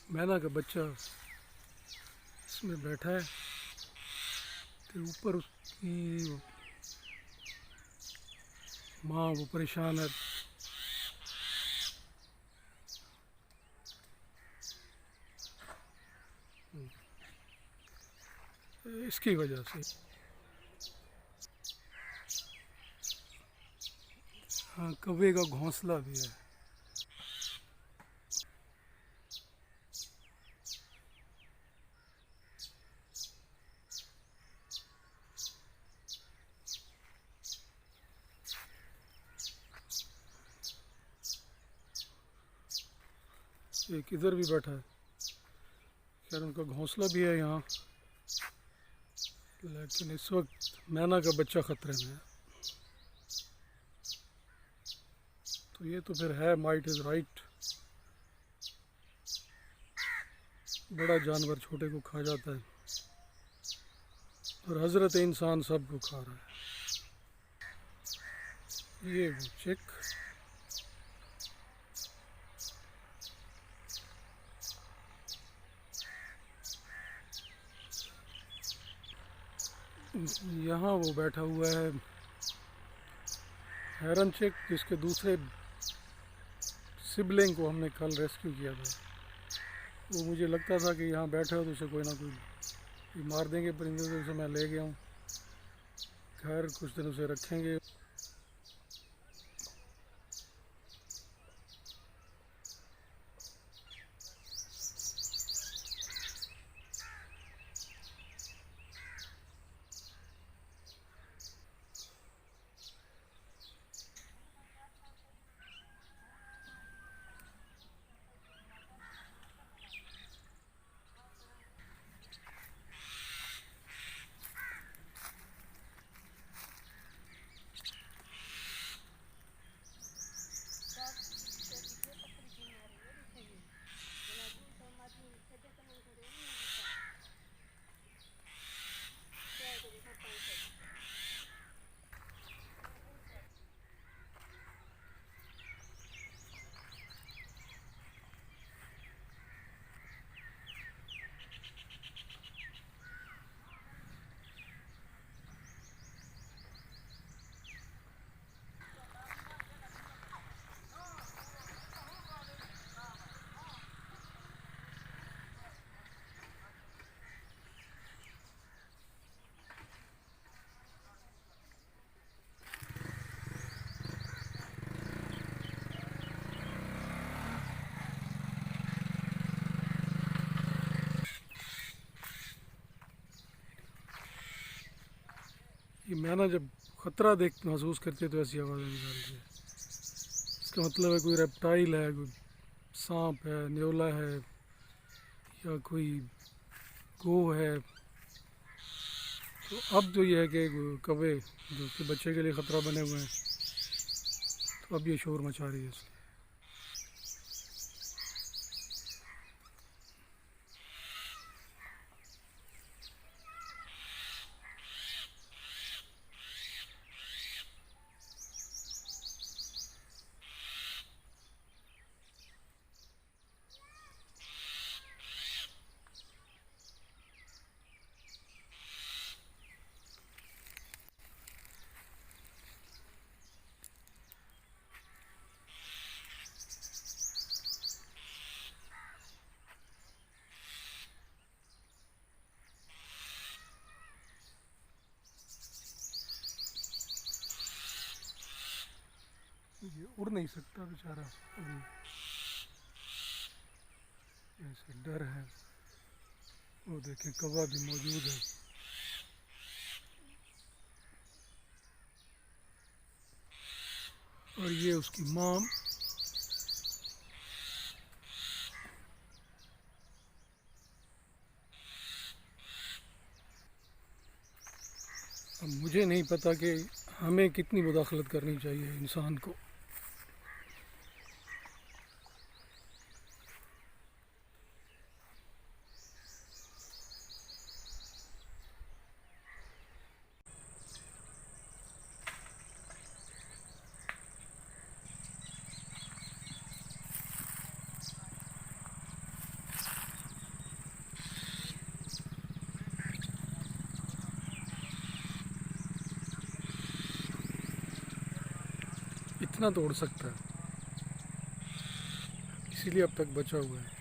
मैना का बच्चा इसमें बैठा है कि ऊपर उसकी माँ वो परेशान है इसकी वजह से। हाँ, कौवे का घोंसला भी है। एक इधर भी बैठा है। खैर उनका घोंसला भी है यहाँ, लेकिन इस वक्त मैना का बच्चा खतरे में है। तो ये तो फिर है, माइट इज़ राइट। बड़ा जानवर छोटे को खा जाता है और हज़रत इंसान सबको खा रहा है। ये वो चिक यहाँ वो बैठा हुआ है हेरन चिक, जिसके दूसरे सिबलिंग को हमने कल रेस्क्यू किया था। वो मुझे लगता था कि यहाँ बैठे हो तो उसे कोई ना कोई मार देंगे परिंदे, तो उसे मैं ले गया हूँ घर, कुछ दिन उसे रखेंगे। ये मैना जब ख़तरा देख महसूस करती है तो ऐसी आवाज़ें निकालती है। इसका मतलब है कोई रेप्टाइल है, कोई सांप है, न्योला है, या कोई गो है। तो अब जो ये है कि कौवे जो उसके बच्चे के लिए ख़तरा बने हुए हैं, तो अब ये शोर मचा रही है इसलिए। ये उड़ नहीं सकता बेचारा अभी, ऐसे डर है। वो देखें कौवा भी मौजूद है। और ये उसकी माँ। अब मुझे नहीं पता कि हमें कितनी मुदाखलत करनी चाहिए इंसान को। कितना तोड़ सकता है, इसीलिए अब तक बचा हुआ है।